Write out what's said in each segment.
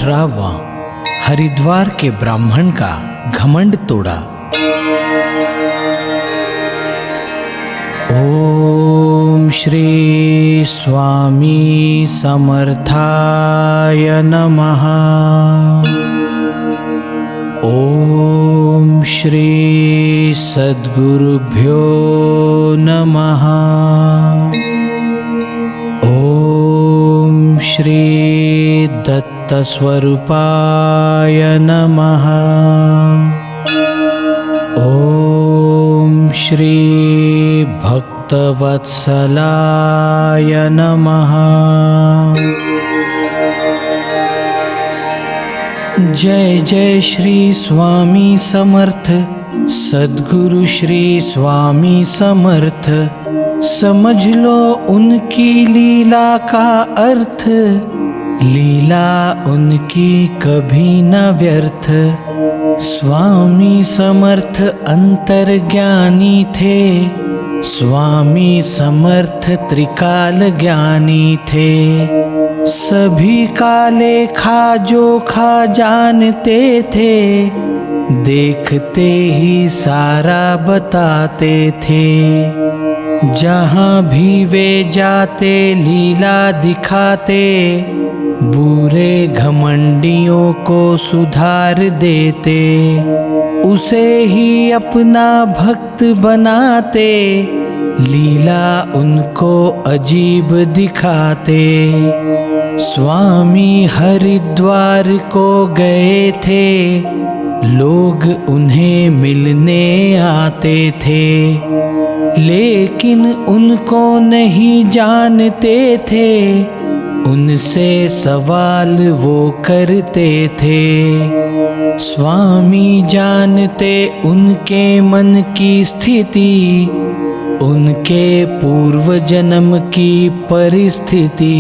18वां हरिद्वार के ब्राह्मण का घमंड तोड़ा। ओम श्री स्वामी समर्थाय नमः। ओम श्री सद्गुरुभ्यो नमः। ओम श्री दत्तस्वरूपाय नमः। ओम श्री भक्तवत्सलाय नमः। जय जय श्री स्वामी समर्थ, सद्गुरु श्री स्वामी समर्थ। समझ लो उनकी लीला का अर्थ, लीला उनकी कभी न व्यर्थ। स्वामी समर्थ अंतर्ज्ञानी थे, स्वामी समर्थ त्रिकाल ज्ञानी थे। सभी का लेखा जोखा जानते थे, देखते ही सारा बताते थे। जहाँ भी वे जाते लीला दिखाते, बुरे घमंडियों को सुधार देते। उसे ही अपना भक्त बनाते, लीला उनको अजीब दिखाते। स्वामी हरिद्वार को गए थे, लोग उन्हें मिलने आते थे, लेकिन उनको नहीं जानते थे। उनसे सवाल वो करते थे। स्वामी जानते उनके मन की स्थिति, उनके पूर्व जन्म की परिस्थिति,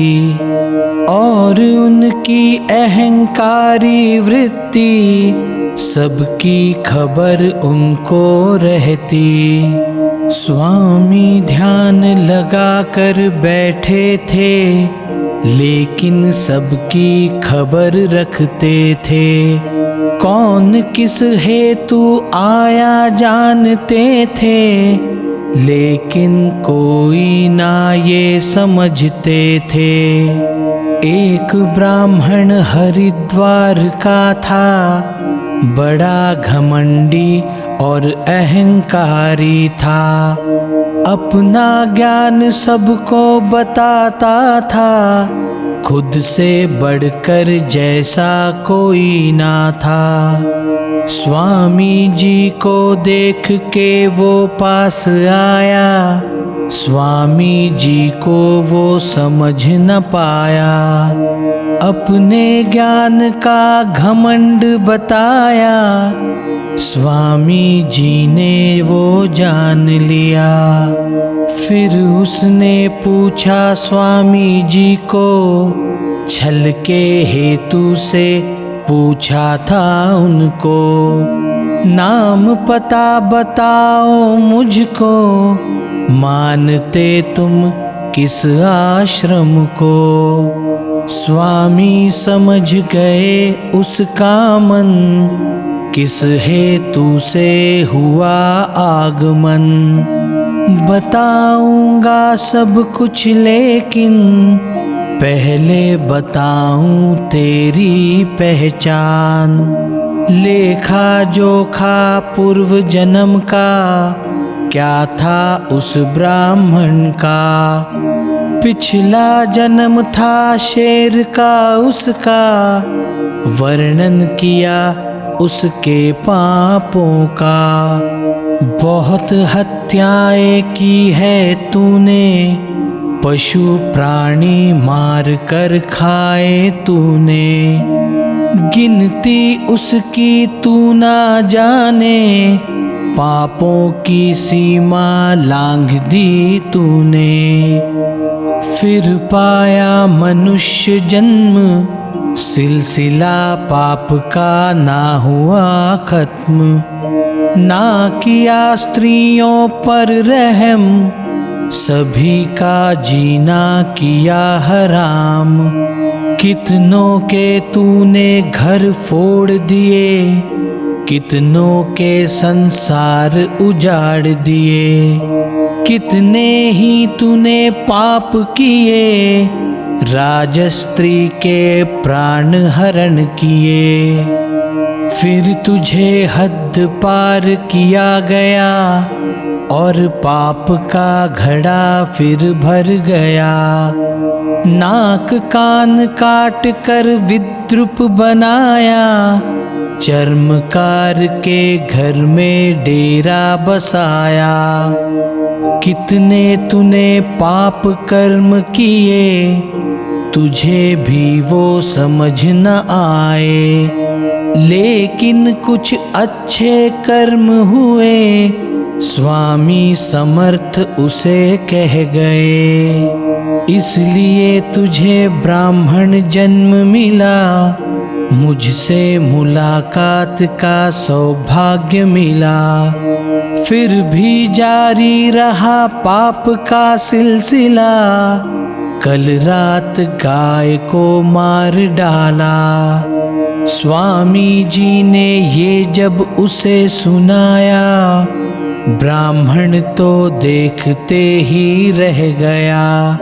और उनकी अहंकारी वृत्ति, सबकी खबर उनको रहती। स्वामी ध्यान लगा कर बैठे थे, लेकिन सबकी खबर रखते थे। कौन किस हेतु आया जानते थे, लेकिन कोई ना ये समझते थे। एक ब्राह्मण हरिद्वार का था, बड़ा घमंडी और अहंकारी था। अपना ज्ञान सबको बताता था, खुद से बढ़कर जैसा कोई ना था। स्वामी जी को देख के वो पास आया, स्वामी जी को वो समझ न पाया। अपने ज्ञान का घमंड बताया, स्वामी जी ने वो जान लिया। फिर उसने पूछा स्वामी जी को, छल के हेतु से पूछा था उनको। नाम पता बताओ मुझको, मानते तुम किस आश्रम को। स्वामी समझ गए उसका मन, किस हेतु से हुआ आगमन। बताऊंगा सब कुछ, लेकिन पहले बताऊं तेरी पहचान। लेखा जोखा पूर्व जन्म का, क्या था उस ब्राह्मण का। पिछला जन्म था शेर का उसका, वर्णन किया उसके पापों का। बहुत हत्याएं की है तूने, पशु प्राणी मार कर खाए तूने। गिनती उसकी तू ना जाने, पापों की सीमा लांघ दी तूने। फिर पाया मनुष्य जन्म, सिलसिला पाप का ना हुआ खत्म। ना किया स्त्रियों पर रहम, सभी का जीना किया हराम। कितनों के तूने घर फोड़ दिए, कितनों के संसार उजाड़ दिए, कितने ही तूने पाप किए, राजस्त्री के प्राण हरण किए। फिर तुझे हद पार किया गया और पाप का घड़ा फिर भर गया। नाक कान काट कर विद्रुप बनाया, चर्मकार के घर में डेरा बसाया। कितने तूने पाप कर्म किए, तुझे भी वो समझ न आए। लेकिन कुछ अच्छे कर्म हुए, स्वामी समर्थ उसे कह गए। इसलिए तुझे ब्राह्मण जन्म मिला, मुझसे मुलाकात का सौभाग्य मिला। फिर भी जारी रहा पाप का सिलसिला, कल रात गाय को मार डाला। स्वामी जी ने ये जब उसे सुनाया, ब्राह्मण तो देखते ही रह गया।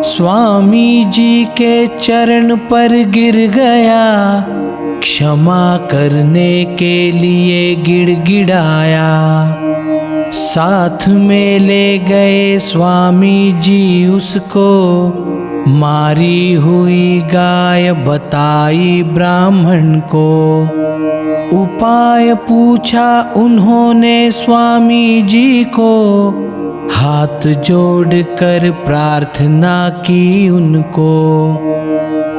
स्वामी जी के चरण पर गिर गया, क्षमा करने के लिए गिड़गिड़ाया। साथ में ले गए स्वामी जी उसको, मारी हुई गाय बताई ब्राह्मण को। उपाय पूछा उन्होंने स्वामी जी को, हाथ जोड़कर प्रार्थना की उनको।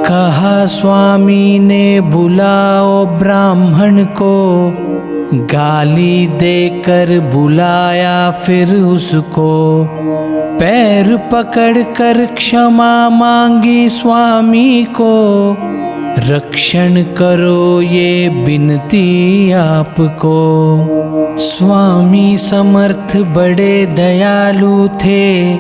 कहा स्वामी ने बुलाओ ब्राह्मण को, गाली देकर बुलाया फिर उसको। पैर पकड़कर क्षमा मांगी स्वामी को, रक्षण करो ये विनती आपको। स्वामी समर्थ बड़े दयालु थे,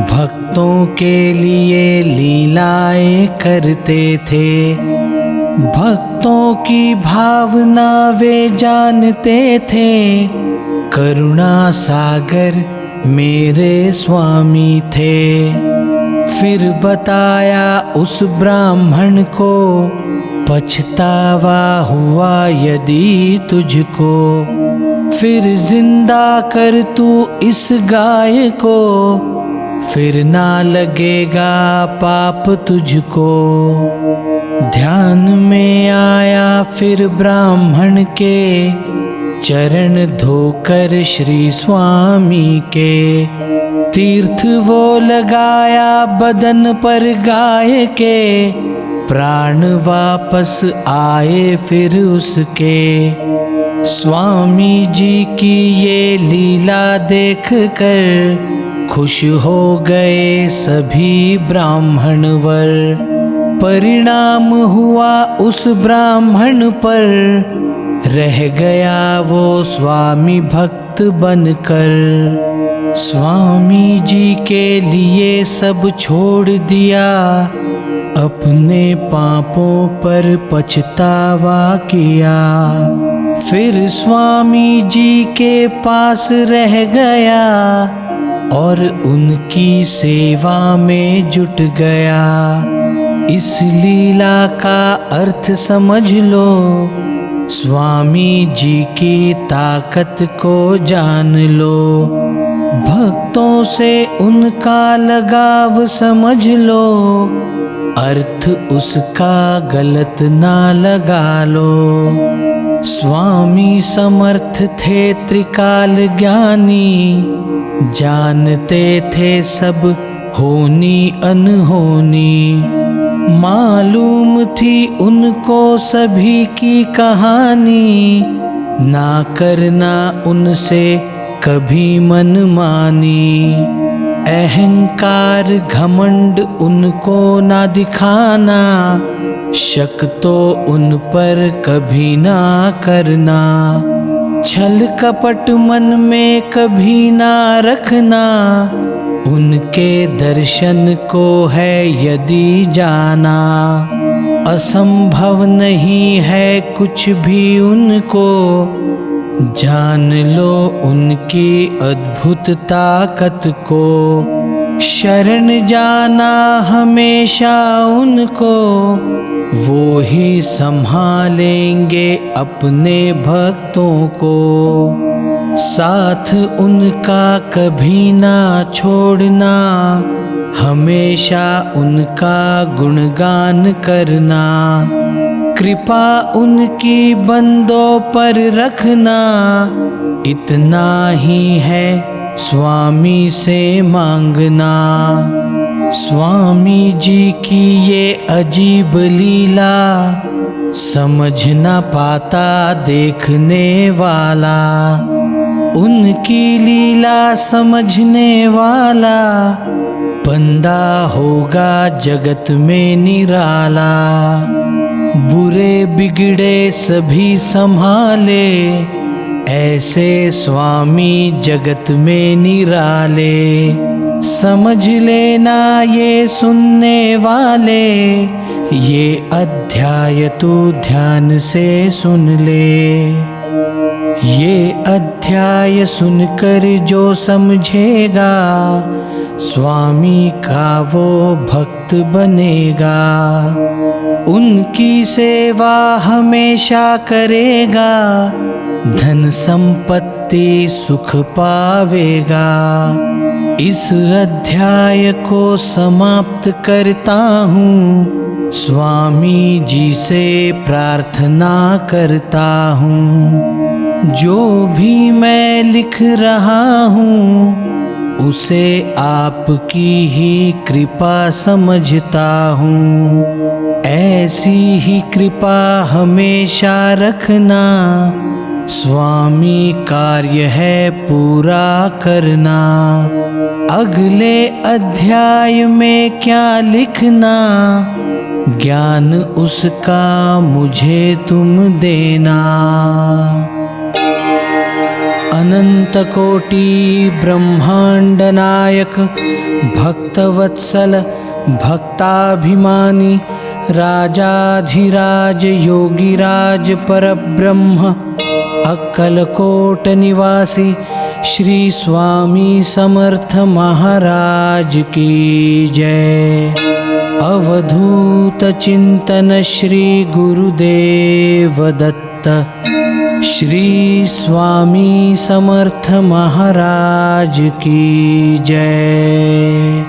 भक्तों के लिए लीलाएं करते थे। भक्तों की भावना वे जानते थे, करुणा सागर मेरे स्वामी थे। फिर बताया उस ब्राह्मण को, पछतावा हुआ यदि तुझको। फिर जिंदा कर तू इस गाय को, फिर ना लगेगा पाप तुझको। ध्यान में आया फिर ब्राह्मण के, चरण धोकर श्री स्वामी के। तीर्थ वो लगाया बदन पर गाय के, प्राण वापस आए फिर उसके। स्वामी जी की ये लीला देख कर खुश हो गए सभी ब्राह्मण वर। परिणाम हुआ उस ब्राह्मण पर, रह गया वो स्वामी भक्त बनकर। स्वामी जी के लिए सब छोड़ दिया, अपने पापों पर पछतावा किया। फिर स्वामी जी के पास रह गया और उनकी सेवा में जुट गया। इस लीला का अर्थ समझ लो, स्वामी जी की ताकत को जान लो। भक्तों से उनका लगाव समझ लो, अर्थ उसका गलत ना लगा लो। स्वामी समर्थ थे त्रिकाल ज्ञानी, जानते थे सब होनी अनहोनी। मालूम थी उनको सभी की कहानी, ना करना उनसे कभी मनमानी। अहंकार घमंड उनको ना दिखाना, शक तो उन पर कभी ना करना। छल कपट मन में कभी ना रखना, उनके दर्शन को है यदि जाना, असंभव नहीं है कुछ भी उनको। जान लो उनकी अद्भुत ताकत को, शरण जाना हमेशा उनको। वो ही संभालेंगे अपने भक्तों को, साथ उनका कभी ना छोड़ना, हमेशा उनका गुणगान करना। कृपा उनकी बंदों पर रखना, इतना ही है स्वामी से मांगना। स्वामी जी की ये अजीब लीला, समझ ना पाता देखने वाला। उनकी लीला समझने वाला, बंदा होगा जगत में निराला। बुरे बिगड़े सभी संभाले, ऐसे स्वामी जगत में निराले। समझ लेना ये सुनने वाले, ये अध्याय तू ध्यान से सुन ले। ये अध्याय सुनकर जो समझेगा, स्वामी का वो भक्त बनेगा। उनकी सेवा हमेशा करेगा, धन संपत्ति सुख पावेगा। इस अध्याय को समाप्त करता हूँ, स्वामी जी से प्रार्थना करता हूँ। जो भी मैं लिख रहा हूँ, उसे आपकी ही कृपा समझता हूँ। ऐसी ही कृपा हमेशा रखना, स्वामी कार्य है पूरा करना। अगले अध्याय में क्या लिखना, ज्ञान उसका मुझे तुम देना। अनंत कोटि ब्रह्मांड नायक, भक्तवत्सल भक्ताभिमानी, राजाधिराज योगीराज परब्रह्म, अक्कलकोट निवासी श्री स्वामी समर्थ महाराज की जय। अवधूत चिंतन श्री गुरुदेव दत्त, श्री स्वामी समर्थ महाराज की जय।